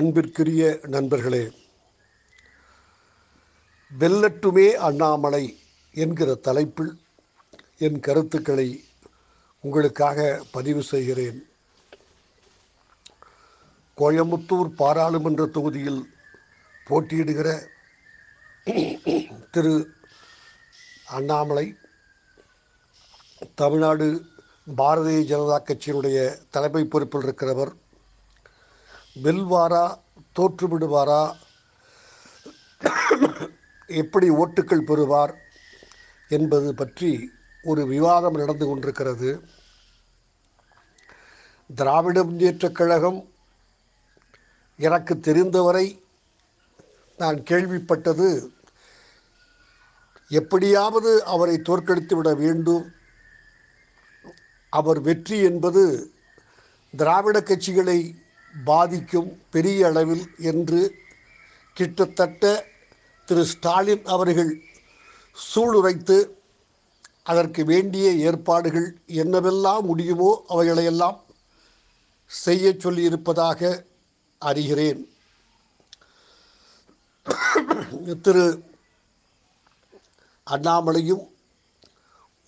அன்பிற்குரிய நண்பர்களே, வெல்லட்டுமே அண்ணாமலை என்கிற தலைப்பில் என் கருத்துக்களை உங்களுக்காக பதிவு செய்கிறேன். கோயம்புத்தூர் பாராளுமன்ற தொகுதியில் போட்டியிடுகிற திரு அண்ணாமலை தமிழ்நாடு பாரதிய ஜனதா கட்சியினுடைய தலைமை பொறுப்பில் இருக்கிறவர். வெல்வாரா, தோற்றுவிடுவாரா, எப்படி ஓட்டுக்கள் பெறுவார் என்பது பற்றி ஒரு விவாதம் நடந்து கொண்டிருக்கிறது. திராவிட முன்னேற்றக் கழகம் எனக்கு தெரிந்தவரை நான் கேள்விப்பட்டது, எப்படியாவது அவரை தோற்கடித்து விட வேண்டும், அவர் வெற்றி என்பது திராவிட கட்சிகளை பாதிக்கும் பெரிய அளவில் என்று கிட்டத்தட்ட திரு ஸ்டாலின் அவர்கள் சூளுரைத்து அதற்கு வேண்டிய ஏற்பாடுகள் என்னவெல்லாம் முடியுமோ அவைகளையெல்லாம் செய்ய சொல்லியிருப்பதாக அறிகிறேன். திரு அண்ணாமலையும்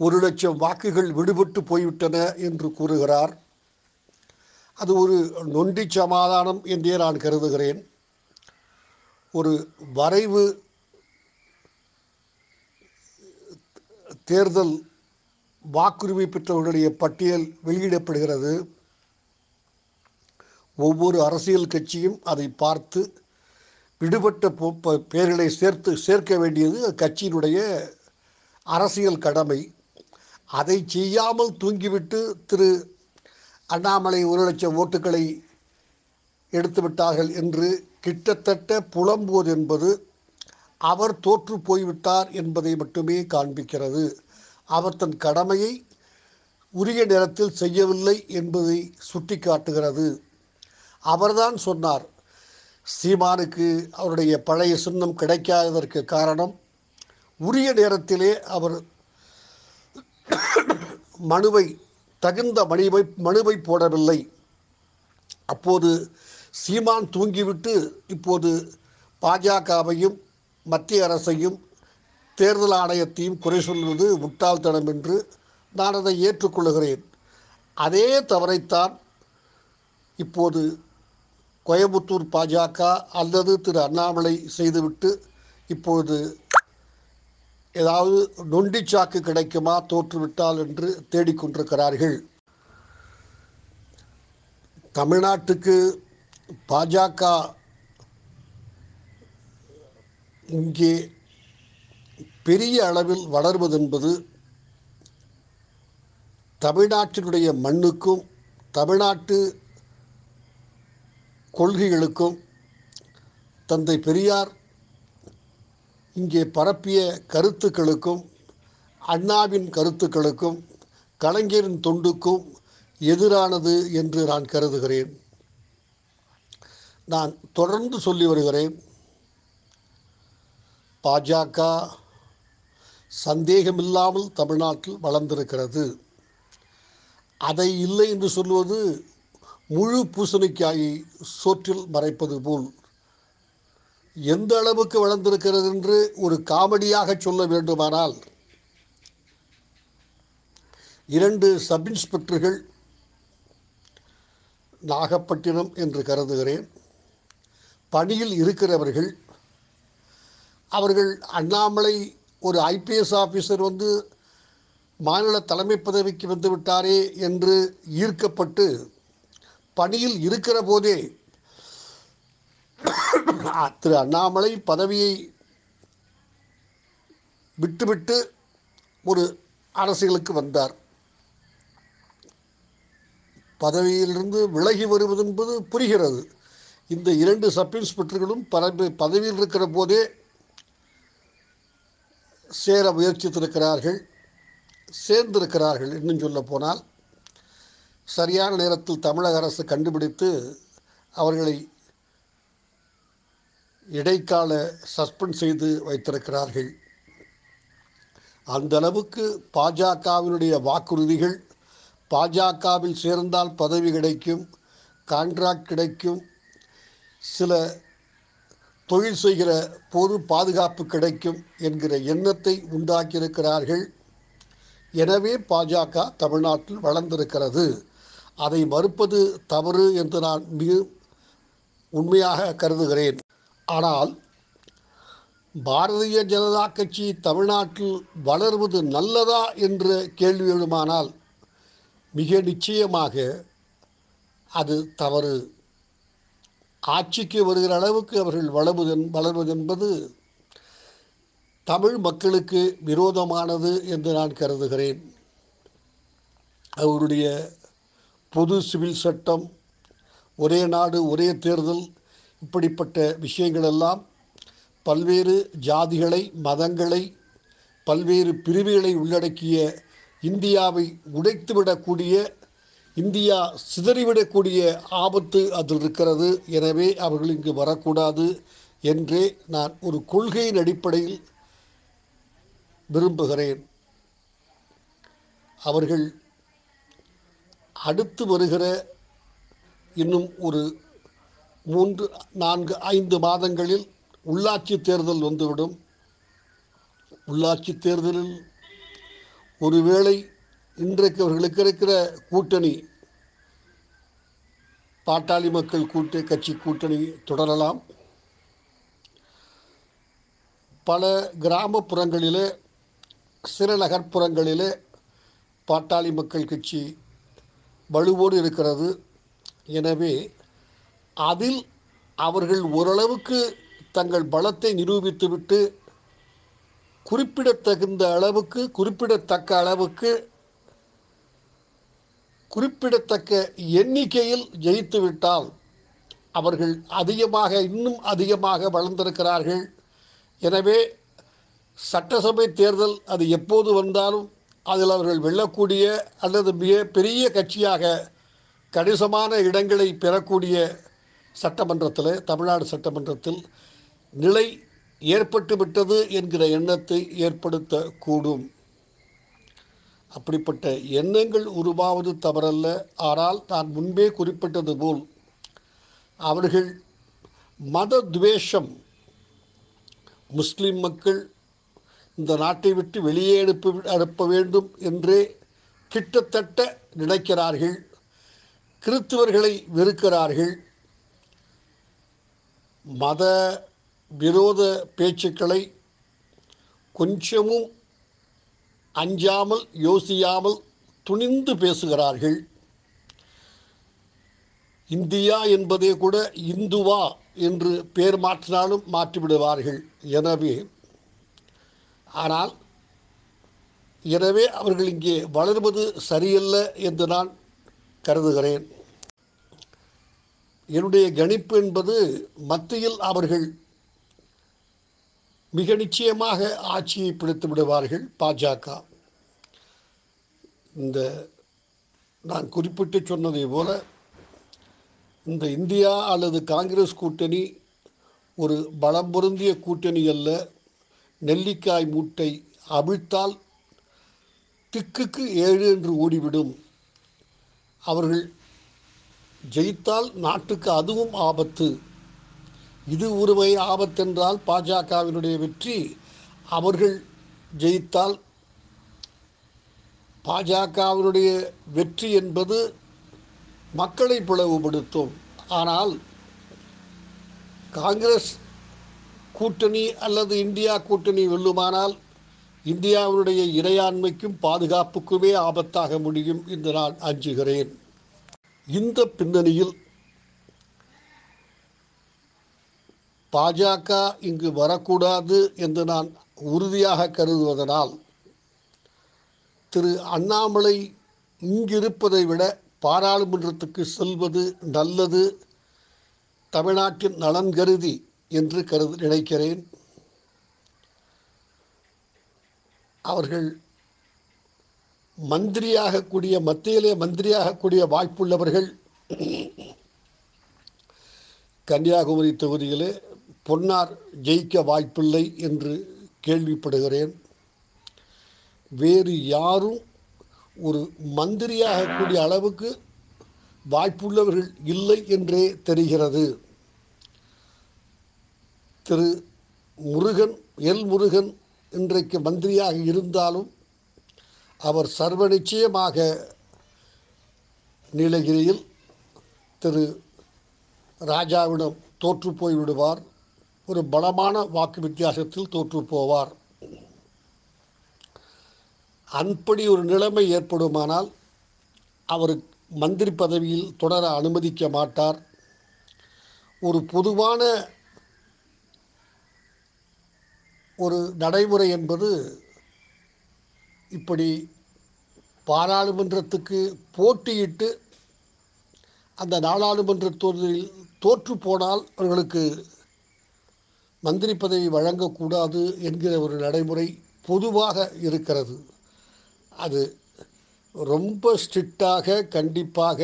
1,00,000 வாக்குகள் விடுபட்டு போய்விட்டன என்று கூறுகிறார். அது ஒரு நொண்டி சமாதானம் என்றே நான் கருதுகிறேன். ஒரு வரைவு தேர்தல் வாக்குரிமை பெற்றவர்களுடைய பட்டியல் வெளியிடப்படுகிறது. ஒவ்வொரு அரசியல் கட்சியும் அதை பார்த்து விடுபட்ட பேர்களை சேர்க்க வேண்டியது கட்சியினுடைய அரசியல் கடமை. அதை செய்யாமல் தூங்கிவிட்டு திரு அண்ணாமலை 1,00,000 ஓட்டுக்களை எடுத்துவிட்டார்கள் என்று கிட்டத்தட்ட புலம்புவது என்பது அவர் தோற்று போய்விட்டார் என்பதை மட்டுமே காண்பிக்கிறது. அவர் தன் கடமையை உரிய நேரத்தில் செய்யவில்லை என்பதை சுட்டி காட்டுகிறது. அவர்தான் சொன்னார், சீமானுக்கு அவருடைய பழைய சின்னம் கிடைக்காததற்கு காரணம் உரிய நேரத்திலே அவர் தகுந்த மனுவை போடவில்லை. அப்போது சீமான் தூங்கிவிட்டு இப்போது பாஜகவையும் மத்திய அரசையும் தேர்தல் ஆணையத்தையும் குறை சொல்வது முட்டாள்தனம் என்று நான் அதை ஏற்றுக்கொள்கிறேன். அதே தவறைத்தான் இப்போது கோயம்புத்தூர் பாஜக அல்லது திரு அண்ணாமலை செய்துவிட்டு இப்போது ஏதாவது நொண்டிச்சாக்கு கிடைக்குமா தோற்றுவிட்டால் என்று தேடிக்கொண்டிருக்கிறார்கள். தமிழ்நாட்டுக்கு பாஜக இங்கே பெரிய அளவில் வளர்வதென்பது தமிழ்நாட்டினுடைய மண்ணுக்கும் தமிழ்நாட்டு கொள்கைகளுக்கும் தந்தை பெரியார் இங்கே பரப்பிய கருத்துக்களுக்கும் அண்ணாவின் கருத்துக்களுக்கும் கலைஞரின் தொண்டுக்கும் எதிரானது என்று நான் கருதுகிறேன். நான் தொடர்ந்து சொல்லி வருகிறேன், பாஜக சந்தேகமில்லாமல் தமிழ்நாட்டில் வளர்ந்திருக்கிறது. அதை இல்லை என்று சொல்வது முழு பூசணிக்காயை சோற்றில் மறைப்பது போல். எந்த அளவுக்கு வளர்ந்திருக்கிறது என்று ஒரு காமெடியாக சொல்ல வேண்டுமானால், 2 சப் இன்ஸ்பெக்டர்கள் நாகப்பட்டினம் என்று கருதுகிறேன் பணியில் இருக்கிறவர்கள், அவர்கள் அண்ணாமலை ஒரு ஐபிஎஸ் ஆஃபீஸர் மாநில தலைமை பதவிக்கு வந்துவிட்டாரே என்று ஈர்க்கப்பட்டு பணியில் இருக்கிற போதே திரு அண்ணாமலை பதவியை விட்டுவிட்டு ஒரு அரசியலுக்கு வந்தார். பதவியிலிருந்து விலகி வருவது என்பது புரிகிறது. இந்த 2 சப் இன்ஸ்பெக்டர்களும் பதவியில் இருக்கிற போதே சேர முயற்சித்திருக்கிறார்கள், சேர்ந்திருக்கிறார்கள். இன்னும் சொல்ல போனால் சரியான நேரத்தில் தமிழக அரசு கண்டுபிடித்து அவர்களை இடைக்கால சஸ்பெண்ட் செய்து வைத்திருக்கிறார்கள். அந்த அளவுக்கு பாஜகவினுடைய வாக்குறுதிகள், பாஜகவில் சேர்ந்தால் பதவி கிடைக்கும், கான்ட்ராக்ட் கிடைக்கும், சில தொழில் செய்கிற போது பாதுகாப்பு கிடைக்கும் என்கிற எண்ணத்தை உண்டாக்கியிருக்கிறார்கள். எனவே பாஜக தமிழ்நாட்டில் வளர்ந்திருக்கிறது. அதை மறுப்பது தவறு என்று நான் மிக உண்மையாக கருதுகிறேன். ஆனால் பாரதிய ஜனதா கட்சி தமிழ்நாட்டில் வளர்வது நல்லதா என்ற கேள்வி எழுமானால் மிக நிச்சயமாக அது தவறு. ஆட்சிக்கு வருகிற அளவுக்கு அவர்கள் வளர்வதென்பது தமிழ் மக்களுக்கு விரோதமானது என்று நான் கருதுகிறேன். அவருடைய பொது சிவில் சட்டம், ஒரே நாடு ஒரே தேர்தல், இப்படிப்பட்ட விஷயங்களெல்லாம் பல்வேறு ஜாதிகளை, மதங்களை, பல்வேறு பிரிவுகளை உள்ளடக்கிய இந்தியாவை உடைத்துவிடக்கூடிய, இந்தியா சிதறிவிடக்கூடிய ஆபத்து அதில் இருக்கிறது. எனவே அவர்கள் இங்கு வரக்கூடாது என்றே நான் ஒரு கொள்கையின் அடிப்படையில் விரும்புகிறேன். அவர்கள் அடுத்து வருகிற இன்னும் ஒரு 3, 4, 5 மாதங்களில் உள்ளாட்சி தேர்தல் வந்துவிடும். உள்ளாட்சி தேர்தலில் ஒருவேளை இன்றைக்கு அவர்களுக்கு இருக்கிற கூட்டணி, பாட்டாளி மக்கள் கட்சி கூட்டணி தொடரலாம். பல கிராமப்புறங்களிலே, சில நகர்ப்புறங்களிலே பாட்டாளி மக்கள் கட்சி வலுவோடு இருக்கிறது. எனவே அதில் அவர்கள் ஓரளவுக்கு தங்கள் பலத்தை நிரூபித்துவிட்டு குறிப்பிடத்தக்க அளவுக்கு குறிப்பிடத்தக்க எண்ணிக்கையில் ஜெயித்துவிட்டால் அவர்கள் இன்னும் அதிகமாக வளர்ந்திருக்கிறார்கள். எனவே சட்டசபை தேர்தல் அது எப்போது வந்தாலும் அதில் அவர்கள் வெல்லக்கூடிய அல்லது மிக பெரிய கட்சியாக கணிசமான இடங்களை பெறக்கூடிய சட்டமன்றத்தில், தமிழ்நாடு சட்டமன்றத்தில் நிலை ஏற்பட்டு விட்டது என்கிற எண்ணத்தை ஏற்படுத்தக்கூடும். அப்படிப்பட்ட எண்ணங்கள் உருவாவது தவறல்ல. ஆனால் நான் முன்பே குறிப்பிட்டது போல் அவர்கள் மத துவேஷம், முஸ்லிம் மக்கள் இந்த நாட்டை விட்டு வெளியே அனுப்ப வேண்டும் என்றே கிட்டத்தட்ட நினைக்கிறார்கள். கிறிஸ்தவர்களை வெறுக்கிறார்கள். மத விரோத பேச்சுக்களை கொஞ்சமும் அஞ்சாமல், யோசியாமல் துணிந்து பேசுகிறார்கள். இந்தியா என்பதே கூட இந்துவா என்று பெயர் மாற்றினாலும் மாற்றிவிடுவார்கள். எனவே அவர்கள் இங்கே வளர்வது சரியல்ல என்று நான் கருதுகிறேன். என்னுடைய கணிப்பு என்பது மத்தியில் அவர்கள் மிக நிச்சயமாக ஆட்சியை பிடித்து விடுவார்கள். பாஜக நான் குறிப்பிட்டு சொன்னதை போல இந்த இந்தியா அல்லது காங்கிரஸ் கூட்டணி ஒரு பலம் பொருந்திய கூட்டணி அல்ல. நெல்லிக்காய் மூட்டை அவிழ்த்தால் திக்குக்கு 7 என்று ஓடிவிடும். அவர்கள் ஜெயித்தால் நாட்டுக்கு அதுவும் ஆபத்து. இது ஒருவை ஆபத்தென்றால் பாஜகவினுடைய வெற்றி. அவர்கள் ஜெயித்தால் பாஜகவினுடைய வெற்றி என்பது மக்களை பிளவுபடுத்தும். ஆனால் காங்கிரஸ் கூட்டணி அல்லது இந்தியா கூட்டணி வெல்லுமானால் இந்தியாவினுடைய இறையாண்மைக்கும் பாதுகாப்புக்குமே ஆபத்தாக முடியும் என்று நான் அஞ்சுகிறேன். இந்த பின்னணியில் பாஜக இங்கு வரக்கூடாது என்று நான் உறுதியாக கருதுவதனால் திரு அண்ணாமலை இங்கிருப்பதை விட பாராளுமன்றத்துக்கு செல்வது நல்லது, தமிழ்நாட்டின் நலன் கருதி என்று நினைக்கிறேன். அவர்கள் மத்தியிலே மந்திரியாகக்கூடிய வாய்ப்புள்ளவர்கள் கன்னியாகுமரி தொகுதியிலே பொன்னார் ஜெயிக்க வாய்ப்பில்லை என்று கேள்விப்படுகிறேன். வேறு யாரும் ஒரு மந்திரியாகக்கூடிய அளவுக்கு வாய்ப்புள்ளவர்கள் இல்லை என்றே தெரிகிறது. திரு முருகன், முருகன் இன்றைக்கு மந்திரியாக இருந்தாலும் அவர் சர்வ நிச்சயமாக நீலகிரியில் திரு ராஜாவிடம் தோற்று போய்விடுவார். ஒரு பலமான வாக்கு வித்தியாசத்தில் தோற்று போவார். அப்படி ஒரு நிலைமை ஏற்படுமானால் அவர் மந்திரி பதவியில் தொடர அனுமதிக்க மாட்டார். ஒரு பொதுவான ஒரு நடைமுறை என்பது இப்படி பாராளுமன்றத்துக்கு போட்டியிட்டு அந்த நாடாளுமன்ற தேர்தலில் தோற்று போனால் அவர்களுக்கு மந்திரி பதவி வழங்கக்கூடாது என்கிற ஒரு நடைமுறை பொதுவாக இருக்கிறது. அது ரொம்ப ஸ்ட்ரிக்டாக கண்டிப்பாக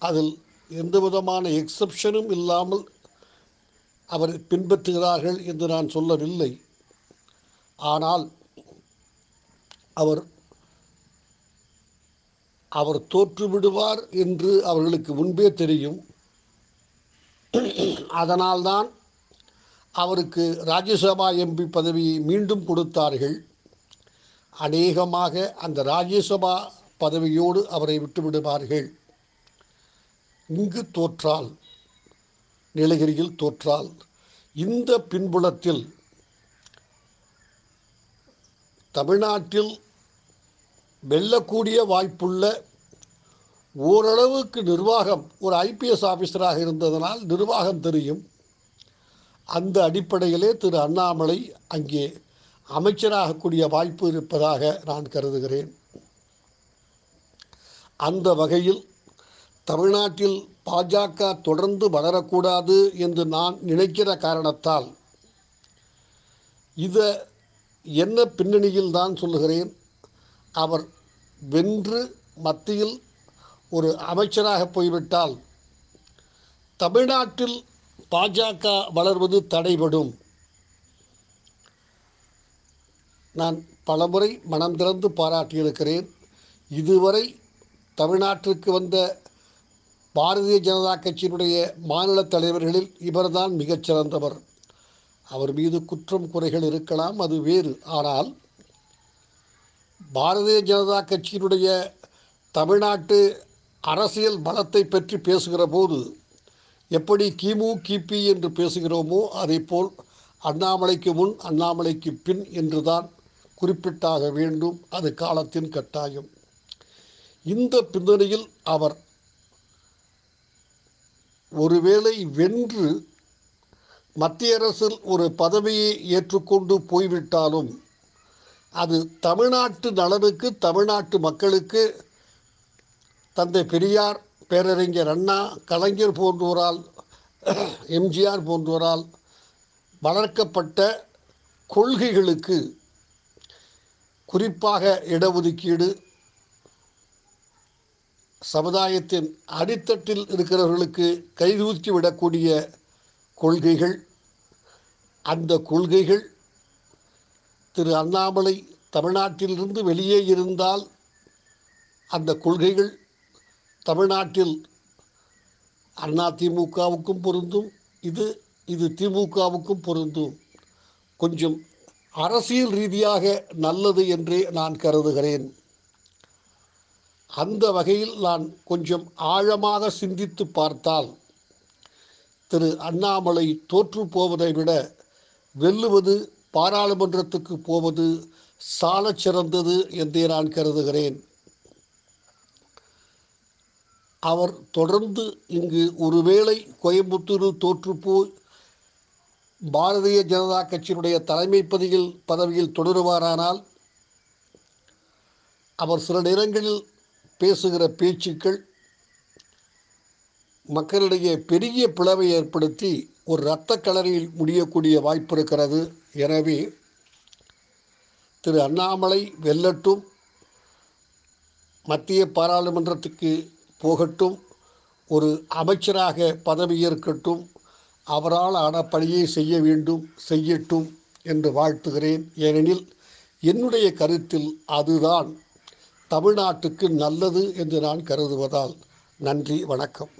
அதில் எந்த விதமான எக்ஸப்ஷனும் இல்லாமல் அவர் பின்பற்றுகிறார்கள் என்று நான் சொல்லவில்லை. ஆனால் அவர் தோற்றுவிடுவார் என்று அவர்களுக்கு முன்பே தெரியும். அதனால்தான் அவருக்கு ராஜ்யசபா எம்பி பதவியை மீண்டும் கொடுத்தார்கள். அநேகமாக அந்த ராஜ்யசபா பதவியோடு அவரை விட்டுவிடுவார்கள். இங்கு தோற்றால், நீலகிரியில் தோற்றால், இந்த பின்புலத்தில் தமிழ்நாட்டில் வெல்லக்கூடிய வாய்ப்புள்ள ஓரளவுக்கு நிர்வாகம், ஒரு ஐபிஎஸ் ஆஃபீஸராக இருந்ததனால் நிர்வாகம் தெரியும். அந்த அடிப்படையிலே திரு அண்ணாமலை அங்கே அமைச்சராகக்கூடிய வாய்ப்பு இருப்பதாக நான் கருதுகிறேன். அந்த வகையில் தமிழ்நாட்டில் பாஜக தொடர்ந்து வளரக்கூடாது என்று நான் நினைக்கிற காரணத்தால் இதை என்ன பின்னணியில் தான் சொல்லுகிறேன். அவர் வென்று மத்தியில் ஒரு அமைச்சராக போய்விட்டால் தமிழ்நாட்டில் பாஜக வளர்வது தடைபடும். நான் பலமுறை மனம் திறந்து பாராட்டியிருக்கிறேன். இதுவரை தமிழ்நாட்டிற்கு வந்த பாரதிய ஜனதா கட்சியினுடைய மாநில தலைவர்களில் இவர்தான் மிகச்சிறந்தவர். அவர் மீது குற்றம் குறைகள் இருக்கலாம், அது வேறு. ஆனால் பாரதிய ஜனதா கட்சியினுடைய தமிழ்நாட்டு அரசியல் பலத்தை பற்றி பேசுகிற போது எப்படி கிமு கிபி என்று பேசுகிறோமோ அதேபோல் அண்ணாமலைக்கு முன் அண்ணாமலைக்கு பின் என்றுதான் குறிப்பிட்டாக வேண்டும். அது காலத்தின் கட்டாயம். இந்த பின்னணியில் அவர் ஒருவேளை வென்று மத்திய அரசில் ஒரு பதவியை ஏற்றுக்கொண்டு போய்விட்டாலும் அது தமிழ்நாட்டு நலனுக்கு, தமிழ்நாட்டு மக்களுக்கு தந்தை பெரியார், பேரறிஞர் அண்ணா, கலைஞர் போன்றோரால், எம்ஜிஆர் போன்றோரால் வளர்க்கப்பட்ட கொள்கைகளுக்கு, குறிப்பாக இடஒதுக்கீடு, சமுதாயத்தின் அடித்தட்டில் இருக்கிறவர்களுக்கு கைதூக்கி விடக்கூடிய கொள்கைகள், அந்த கொள்கைகள் திரு அண்ணாமலை தமிழ்நாட்டிலிருந்து வெளியே இருந்தால் அந்த கொள்கைகள் தமிழ்நாட்டில் அதிமுகவுக்கும் பொருந்தும், இது திமுகவுக்கும் பொருந்தும். கொஞ்சம் அரசியல் ரீதியாக நல்லது என்றே நான் கருதுகிறேன். அந்த வகையில் நான் கொஞ்சம் ஆழமாக சிந்தித்து பார்த்தால் திரு அண்ணாமலை தோற்று போவதை விட வெல்லுவது, பாராளுமன்றத்துக்கு போவது சாலச் சிறந்தது என்றே நான் கருதுகிறேன். அவர் தொடர்ந்து இங்கு ஒருவேளை கோயம்புத்தூர் தோற்றுப்போய் பாரதிய ஜனதா கட்சியினுடைய தலைமை பதவியில் தொடருவாரானால் அவர் சில நேரங்களில் பேசுகிற பேச்சுக்கள் மக்களிடையே பெரிய பிளவை ஏற்படுத்தி ஒரு இரத்த களரியில் முடியக்கூடிய வாய்ப்பு இருக்கிறது. எனவே திரு அண்ணாமலை வெல்லட்டும், மத்திய பாராளுமன்றத்துக்கு போகட்டும், ஒரு அமைச்சராக பதவியேற்கட்டும், அவரால் ஆன பணியை செய்ய வேண்டும், செய்யட்டும் என்று வாழ்த்துகிறேன். ஏனெனில் என்னுடைய கருத்தில் அதுதான் தமிழ்நாட்டுக்கு நல்லது என்று நான் கருதுவதால். நன்றி, வணக்கம்.